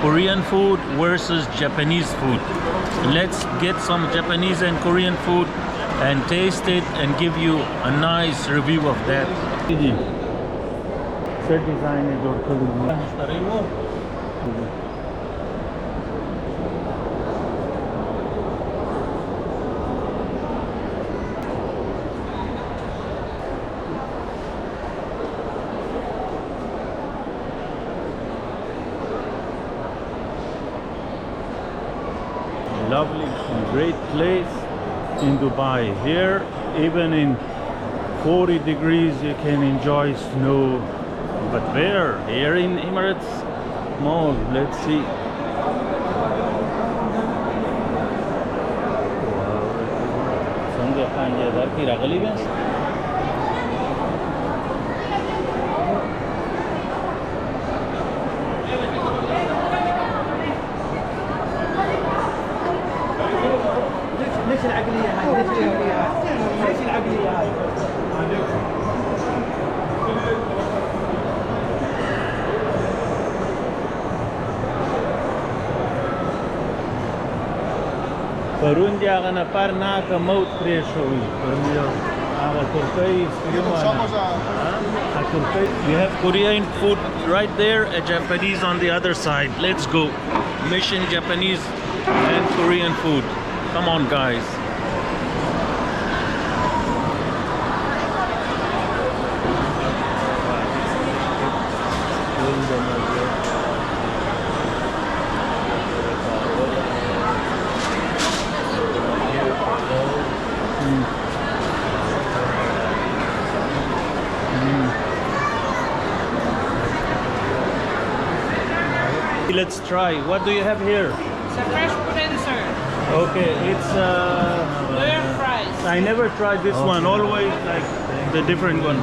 Korean food versus Japanese food. Let's get some Japanese and Korean food and taste it and give you a nice review of that. Lovely, great place in Dubai. Here, even in 40 degrees, you can enjoy snow. But where? Here in Emirates Mall. Let's see. ليش العقلية هاي؟ ليش العقلية هاي؟ پرون دی هغه نفر ناکه موت پرې شوی هغه ترکی We have Korean food right there and Japanese on the other side. Let's go. Mission Japanese and Korean food. Come on, guys. Let's try. What do you have here? It's a fresh potato, sir. Okay, it's Layer fries. I never tried this one. Always like the different one.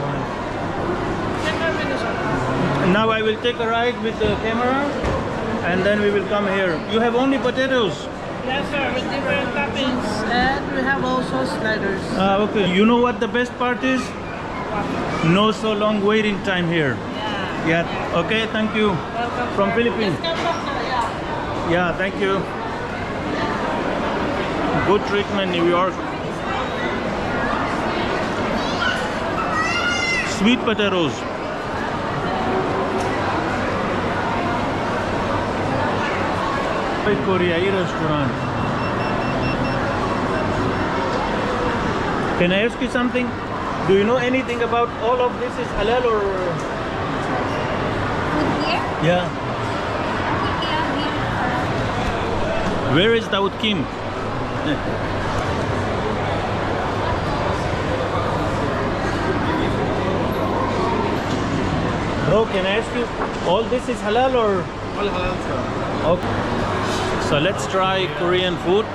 Now I will take a ride with the camera, and then we will come here. You have only potatoes. Yes, sir, with different toppings, and we have also sliders. Okay. You know what the best part is? No so long waiting time here. Yeah. Okay. Thank you. Welcome. From sir. Philippines. Just come up now, yeah. Yeah. Thank you. Good treatment, New York. Sweet potatoes. Korean restaurant. Can I ask you something? Do you know anything about all of this is halal or? Food here? Yeah. Yeah, Where is Daud Kim? Bro, can I ask you, all this is halal or? All halal, sir. Okay. So let's try Korean food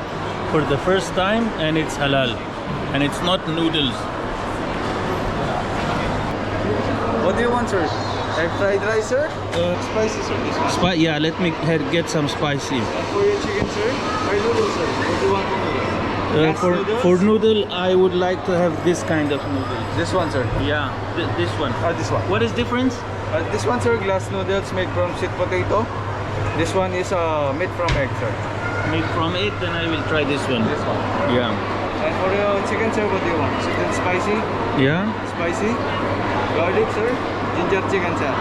for the first time, and it's halal. And it's not noodles. What do you want, sir? Fried rice, sir? Spicy, sir. This one. Yeah, let me get some spicy. Korean chicken, sir? Fried noodles, sir. What do you want for noodles? Glass noodles? For noodle, I would like to have this kind of noodle. This one, sir. Yeah, this one. This one. What is difference? This one, sir, glass noodles made from sweet potato. This one is made from egg, sir. Made from it, then I will try this one. This one. Yeah. And for your chicken, sir, what do you want? Chicken spicy? Yeah. Spicy? Garlic, sir? Ginger chicken, sir.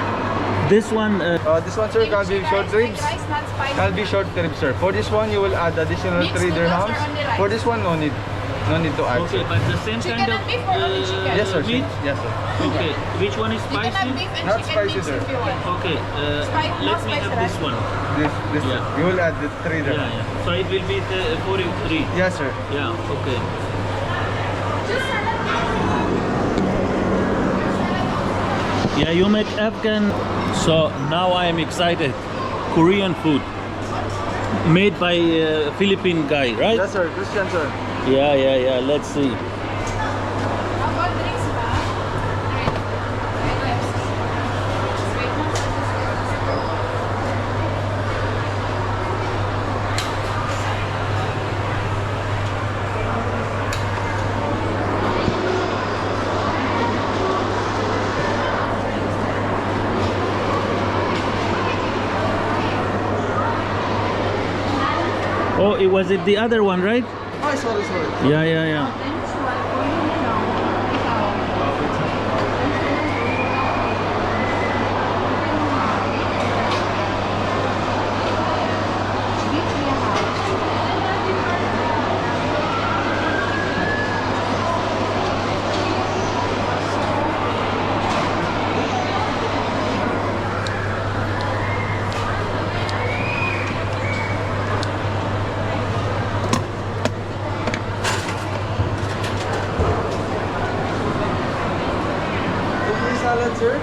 This one. This one, sir, Kalbi short ribs. Kalbi short ribs, sir. For this one, you will add additional 3 dirhams. For this one, no need to add. Okay, but the same Chicken kind of and beef or only chicken? Yes, sir. meat? Yes, sir. Okay. Which one is You can have spicy? beef and Not chicken spicy, mix sir. if you want. Okay. Let me have this one. This Yeah. You will add the 3 Yeah, dirhams. yeah. So it will be 43. Yes, sir. Yeah. Okay. Yeah, you make Afghan. So now I am excited. Korean food made by Philippine guy, right? Yes, sir. Christian, sir. Yeah. Let's see. How about drinks, ba? Oh, it was it the other one, right? Oh, sorry. Yeah, yeah, yeah. Salad, sir.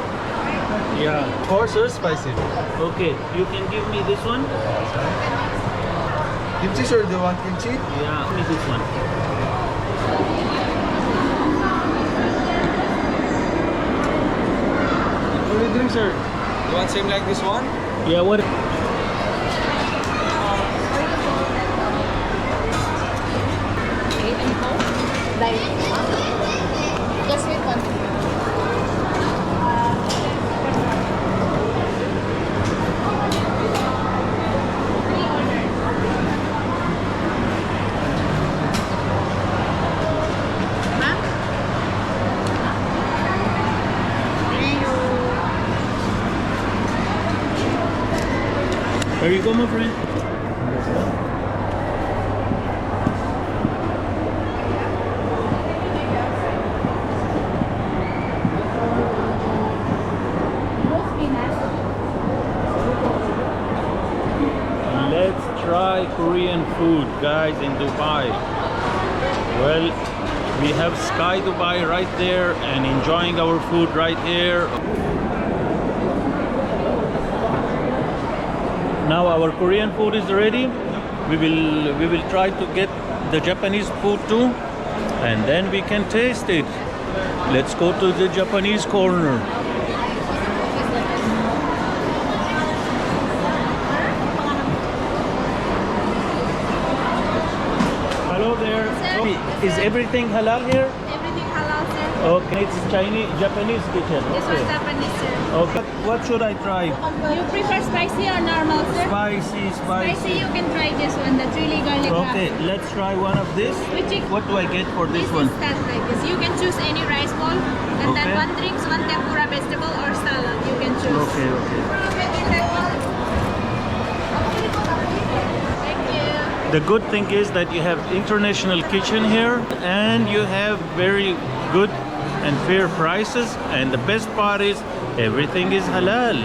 Yeah. Coarse or spicy? Okay, you can give me this one? Kimchi, sir. Do you want kimchi? Yeah, give me this one. What do you drink, sir? You want same like this one? Yeah, what? Just wait one. There you go, my friend. Let's try Korean food, guys, in Dubai. Well, we have Sky Dubai right there and enjoying our food right here. Now our Korean food is ready. We will try to get the Japanese food too, and then we can taste it. Let's go to the Japanese corner. Hello there. Sir. Is everything halal here? Everything halal, sir. Okay, it's Chinese, Japanese kitchen. This Okay. one's Japanese, sir. Okay. What should I try? You prefer spicy or normal, sir? Spicy. Spicy, you can try this one, the chili garlic Okay, wrap. let's try one of this. Which is- What do I get for this This one? is that like this. You can choose any rice bowl, and then Okay. one drinks, one tempura vegetable or salad. You can choose. Okay. Thank you. The good thing is that you have international kitchen here and you have very good and fair prices, and the best part is everything is halal.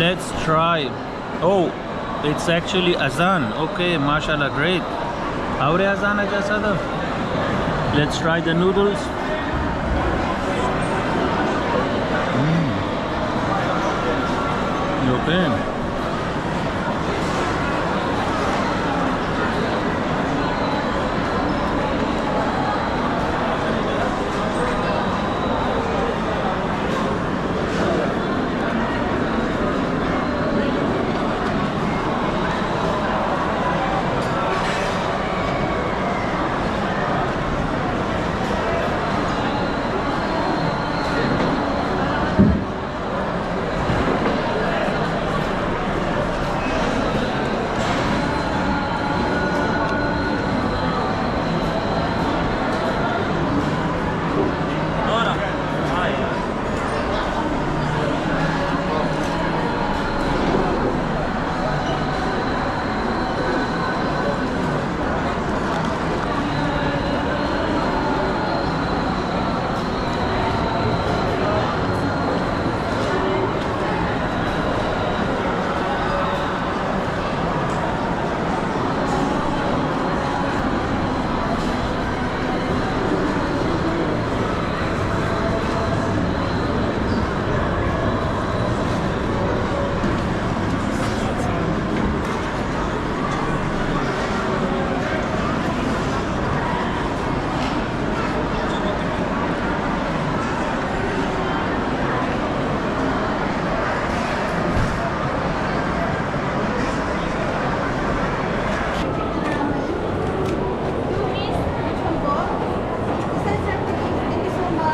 Let's try. Oh, it's actually azan. Okay, mashallah, great. Aure azan aja sada. Let's try the noodles. Okay.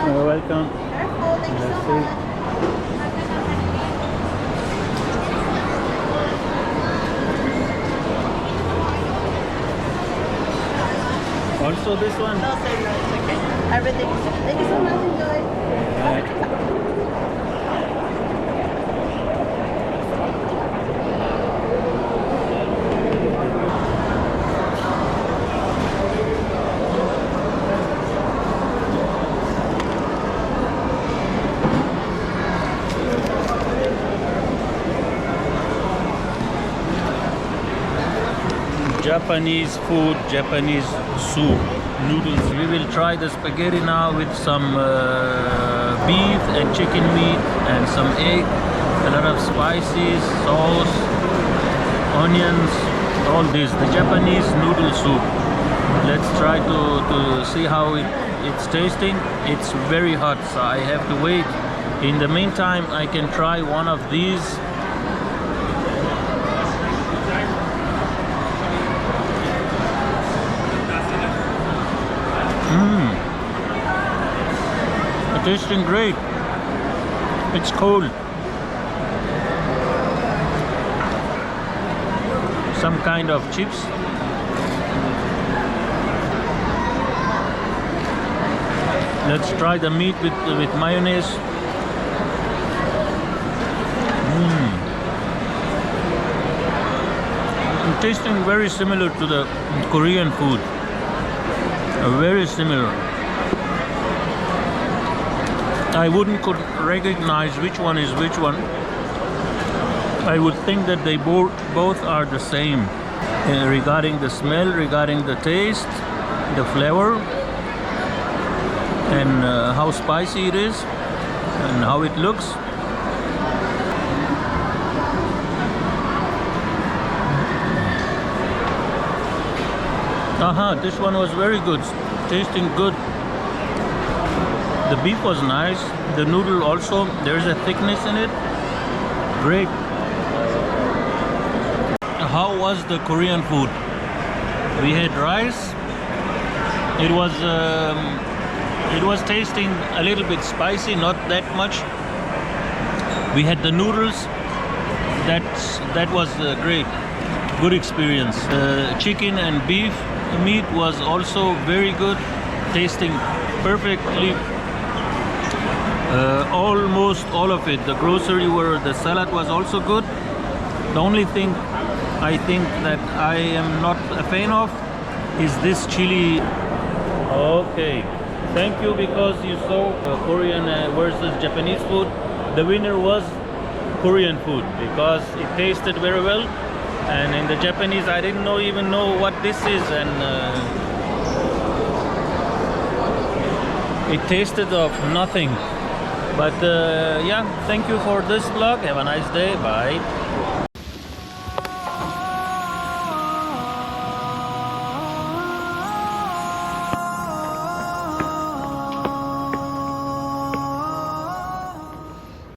You're welcome. Let's see. Also this one. No, sir, no, it's okay. Everything. Thank you so much. Enjoy. Japanese food, Japanese soup, noodles. We will try the spaghetti now with some beef and chicken meat and some egg, a lot of spices, sauce, onions, all this. The Japanese noodle soup. Let's try to see how it's tasting. It's very hot, so I have to wait. In the meantime, I can try one of these. Tasting great. It's cold. Some kind of chips. Let's try the meat with mayonnaise. Tasting very similar to the Korean food. Very similar. I wouldn't could recognize which one is which one. I would think that they both are the same regarding the smell, regarding the taste, the flavor, and how spicy it is and how it looks. This one was very good, tasting good. The beef was nice, the noodle also, there's a thickness in it. Great. How was the Korean food? We had rice. It was tasting a little bit spicy, not that much. We had the noodles. That was great. Good experience. Chicken and beef meat was also very good, tasting perfectly. Almost all of it. The the salad was also good. The only thing I think that I am not a fan of is this chili. Okay, thank you, because you saw Korean versus Japanese food. The winner was Korean food because it tasted very well, and in the Japanese I didn't even know what this is, and it tasted of nothing. But yeah, thank you for this vlog. Have a nice day. Bye.